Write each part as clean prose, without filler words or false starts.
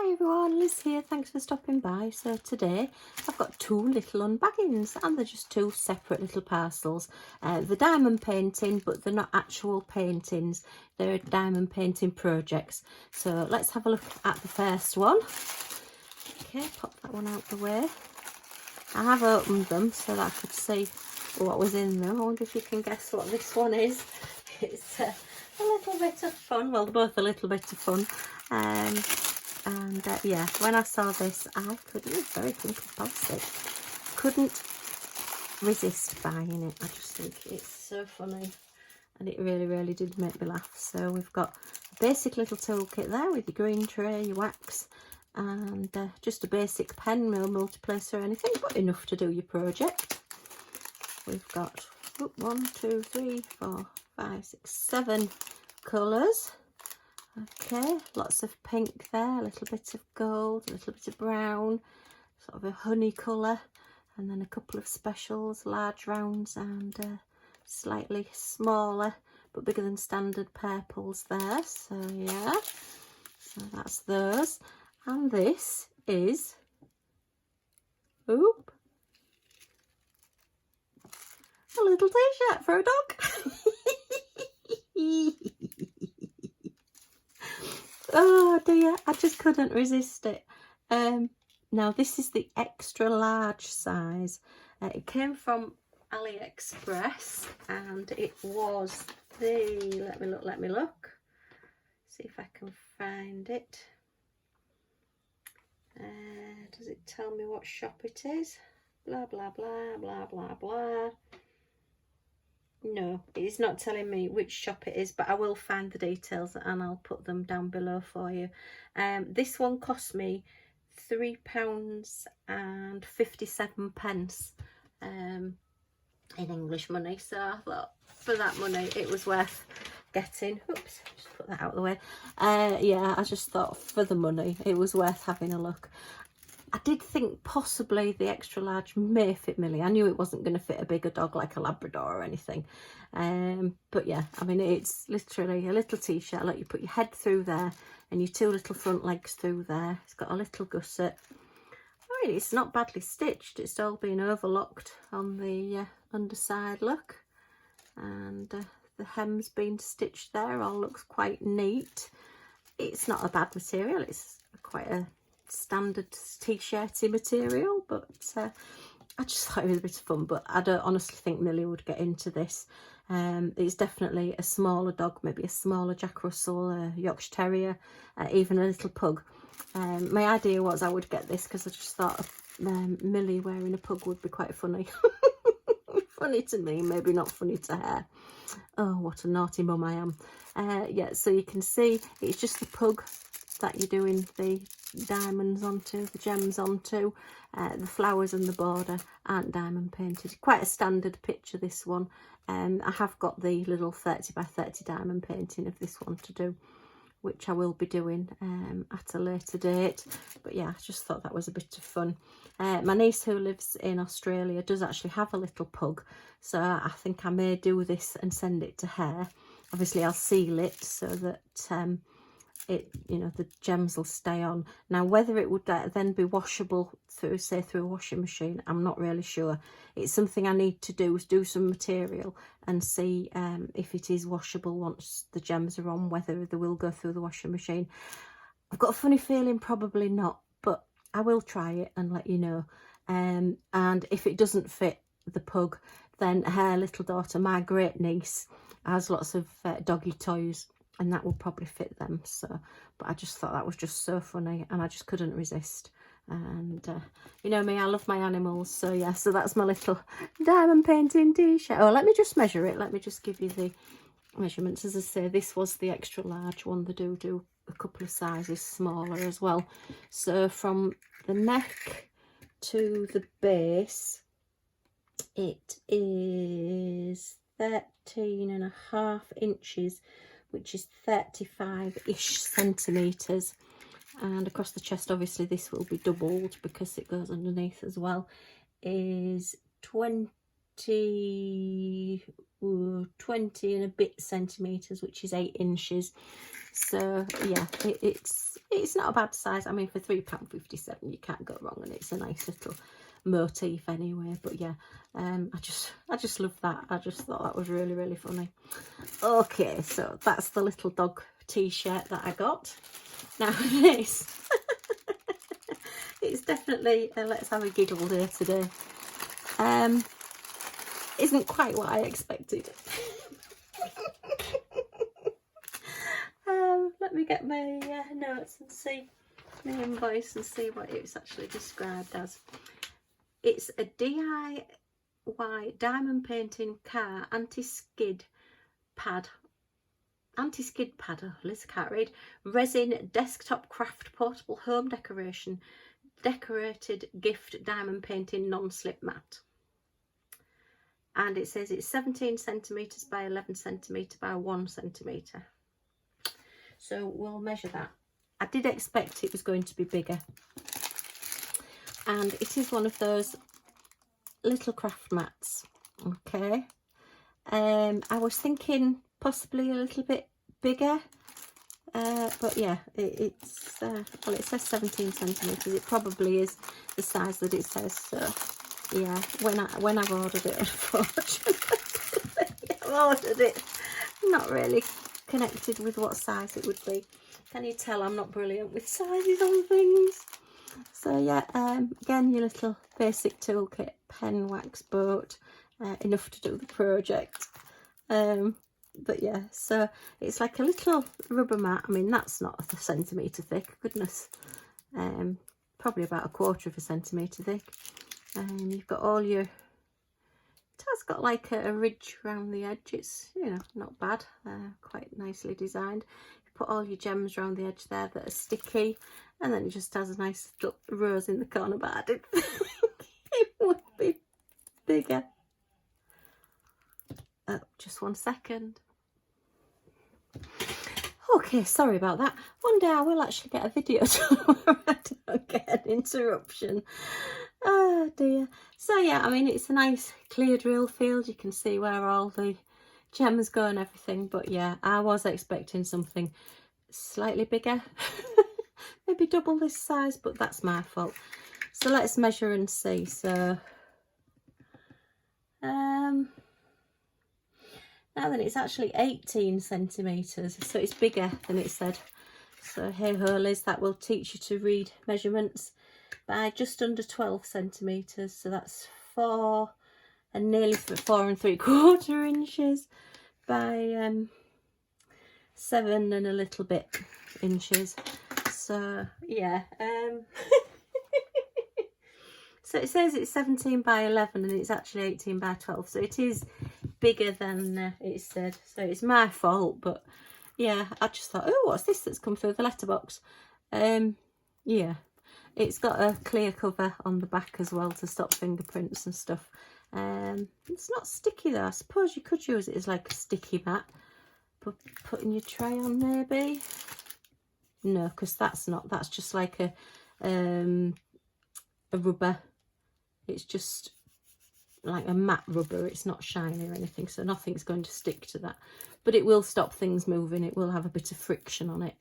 Hi everyone, Liz here, thanks for stopping by. So today I've got two little unbaggings and they're just two separate little parcels. The diamond painting, but they're not actual paintings, they're diamond painting projects. So let's have a look at the first one. Okay, pop that one out the way. I have opened them so that I could see what was in them. I wonder if you can guess what this one is. It's a little bit of fun, well, both a little bit of fun. Yeah, when I saw this, I couldn't, it's very pink and plastic, couldn't resist buying it. I just think it's so funny and it really did make me laugh. So we've got a basic little toolkit there with your green tray, your wax, and just a basic pen, no multiplace or anything, but enough to do your project. We've got 1, 2, 3, 4, 5, 6, 7 colours. Okay, lots of pink there, a little bit of gold, a little bit of brown, sort of a honey colour, and then a couple of specials, large rounds and slightly smaller but bigger than standard purples there. So yeah, so that's those. And this is, oop, a little t-shirt for a dog. Oh dear, I just couldn't resist it. Now this is the extra large size. It came from AliExpress and it was the, let me look, see if I can find it. Does it tell me what shop it is? Blah blah blah blah blah blah. No, it's not telling me which shop it is, but I will find the details and I'll put them down below for you. This one cost me £3.57 in English money, so I thought for that money it was worth getting. Oops, just put that out of the way. Yeah, I just thought for the money it was worth having a look. I did think possibly the extra large may fit Millie. I knew it wasn't going to fit a bigger dog like a Labrador or anything. But yeah, I mean, it's literally a little t-shirt. Like, you put your head through there and your two little front legs through there. It's got a little gusset. Really, it's not badly stitched. It's all been overlocked on the underside, look. And the hem's been stitched there. All looks quite neat. It's not a bad material. It's quite a standard t-shirty material, but I just thought it was a bit of fun. But I don't honestly think Millie would get into this. It's definitely a smaller dog, maybe a smaller Jack Russell, a Yorkshire Terrier, even a little pug. My idea was I would get this because I just thought of Millie wearing a pug would be quite funny. Funny to me, maybe not funny to her. Oh, what a naughty mum I am. Yeah, so you can see it's just the pug that you're doing the diamonds onto, the gems onto. The flowers and the border aren't diamond painted. Quite a standard picture, this one. I have got the little 30 by 30 diamond painting of this one to do, which I will be doing at a later date. But yeah, I just thought that was a bit of fun. My niece who lives in Australia does actually have a little pug, so I think I may do this and send it to her. Obviously I'll seal it so that it, you know, the gems will stay on. Now whether it would then be washable through, say, through a washing machine, I'm not really sure. It's something I need to do, is do some material and see if it is washable once the gems are on, whether they will go through the washing machine. I've got a funny feeling probably not, but I will try it and let you know. And if it doesn't fit the pug, then her little daughter, my great niece, has lots of doggy toys, and that will probably fit them. So, but I just thought that was just so funny and I just couldn't resist. And you know me, I love my animals. So yeah, so that's my little diamond painting t-shirt. Oh, let me just measure it. Let me just give you the measurements. As I say, this was the extra large one. They do a couple of sizes smaller as well. So from the neck to the base, it is 13.5 inches, which is 35-ish centimetres. And across the chest, obviously this will be doubled because it goes underneath as well, is 20 and a bit centimetres, which is 8 inches. So yeah, it's not a bad size. I mean, for £3.57 you can't go wrong, and it's a nice little motif anyway. But yeah, I just love that. I just thought that was really, really funny. Okay, so that's the little dog t-shirt that I got. Now this it's definitely a let's have a giggle day today. Isn't quite what I expected. Let me get my notes and see my invoice and see what it's actually described as. It's a DIY diamond painting car anti-skid pad. Anti-skid pad, oh, Liz can't read. Resin desktop craft portable home decoration. Decorated gift diamond painting non-slip mat. And it says it's 17 centimetres by 11 centimetre by 1 centimetre. So we'll measure that. I did expect it was going to be bigger. And it is one of those little craft mats. Okay. I was thinking possibly a little bit bigger. But yeah, it's well, it says 17 centimetres. It probably is the size that it says. So yeah, when I've ordered it, unfortunately, I've ordered it not really connected with what size it would be. Can you tell I'm not brilliant with sizes on things? So yeah, again, your little basic toolkit, pen, wax, boat, enough to do the project. But yeah, so it's like a little rubber mat. I mean, that's not a centimetre thick, goodness. Probably about 1/4 of a centimetre thick. You've got all your, it has got like a ridge around the edge. It's, you know, not bad, quite nicely designed. You put all your gems around the edge there that are sticky, and then it just has a nice little rose in the corner, but I didn't think it would be bigger. Oh, just 1 second. Okay, sorry about that. One day I will actually get a video where I don't get an interruption. Oh dear. So yeah, I mean, it's a nice clear drill field. You can see where all the gems go and everything. But yeah, I was expecting something slightly bigger. Maybe double this size, but that's my fault. So let's measure and see. So now then, it's actually 18 centimetres, so it's bigger than it said. So hey ho Liz, that will teach you to read measurements by just under 12 centimetres. So that's 4 and nearly 4 3/4 inches by 7 and a little bit inches. So yeah, so it says it's 17 by 11 and it's actually 18 by 12. So it is bigger than it said. So it's my fault, but yeah, I just thought, oh, what's this that's come through the letterbox? Yeah, it's got a clear cover on the back as well to stop fingerprints and stuff. It's not sticky though. I suppose you could use it as like a sticky mat, but putting your tray on maybe. No, because that's not. That's just like a rubber. It's just like a matte rubber. It's not shiny or anything, so nothing's going to stick to that. But it will stop things moving. It will have a bit of friction on it.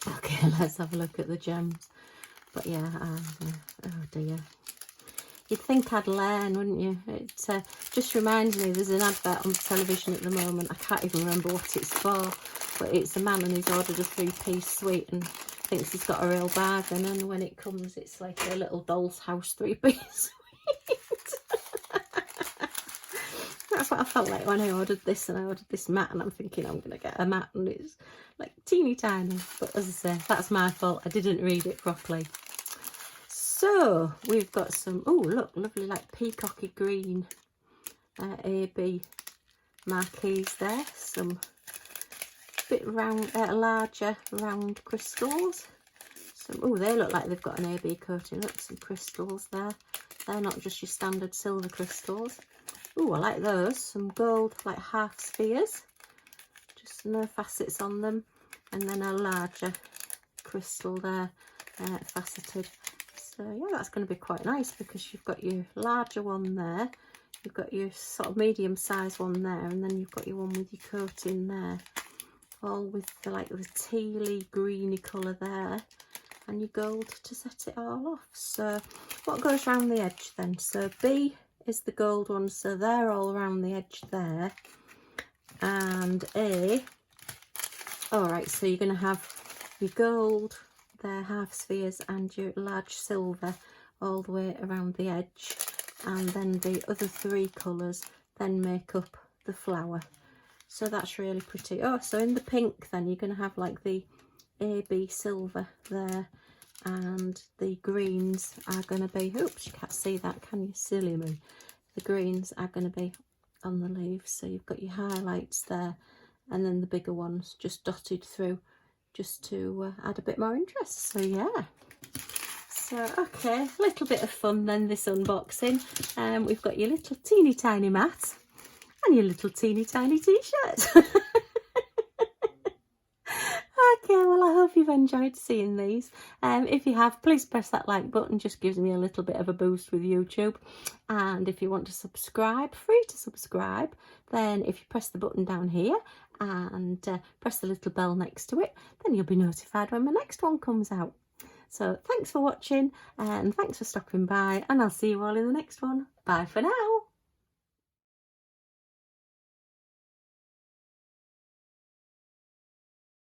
Okay, let's have a look at the gems. But yeah, oh dear. You'd think I'd learn, wouldn't you? It just reminds me, there's an advert on television at the moment. I can't even remember what it's for, but it's a man and he's ordered a 3-piece suite and thinks he's got a real bargain, and when it comes, it's like a little doll's house 3-piece suite. That's what I felt like when I ordered this, and I ordered this mat, and I'm thinking I'm going to get a mat, and it's like teeny tiny. But as I say, that's my fault. I didn't read it properly. So we've got some, oh look, lovely like peacocky green AB marquees there. Some bit round, larger round crystals. Some, oh, they look like they've got an AB coating. Look, some crystals there. They're not just your standard silver crystals. Oh, I like those. Some gold, like half spheres. Just no facets on them. And then a larger crystal there, faceted. So yeah, that's going to be quite nice because you've got your larger one there. You've got your sort of medium size one there. And then you've got your one with your coating there. all with the like the tealy greeny colour there, and your gold to set it all off. So what goes around the edge then? So B is the gold one, so they're all around the edge there, and A, all right, so you're going to have your gold, their half spheres, and your large silver all the way around the edge, and then the other three colours then make up the flower. So that's really pretty. Oh, so in the pink then you're going to have like the AB silver there, and the greens are going to be, oops, you can't see that, can you, silly me? The greens are going to be on the leaves, so you've got your highlights there, and then the bigger ones just dotted through, just to add a bit more interest. So yeah, so okay, a little bit of fun then this unboxing. We've got your little teeny tiny mat and your little teeny tiny t-shirt. Okay, well, I hope you've enjoyed seeing these. If you have, please press that like button, just gives me a little bit of a boost with YouTube. And if you want to subscribe, free to subscribe, then if you press the button down here and press the little bell next to it, then you'll be notified when my next one comes out. So thanks for watching, and thanks for stopping by, and I'll see you all in the next one. Bye for now.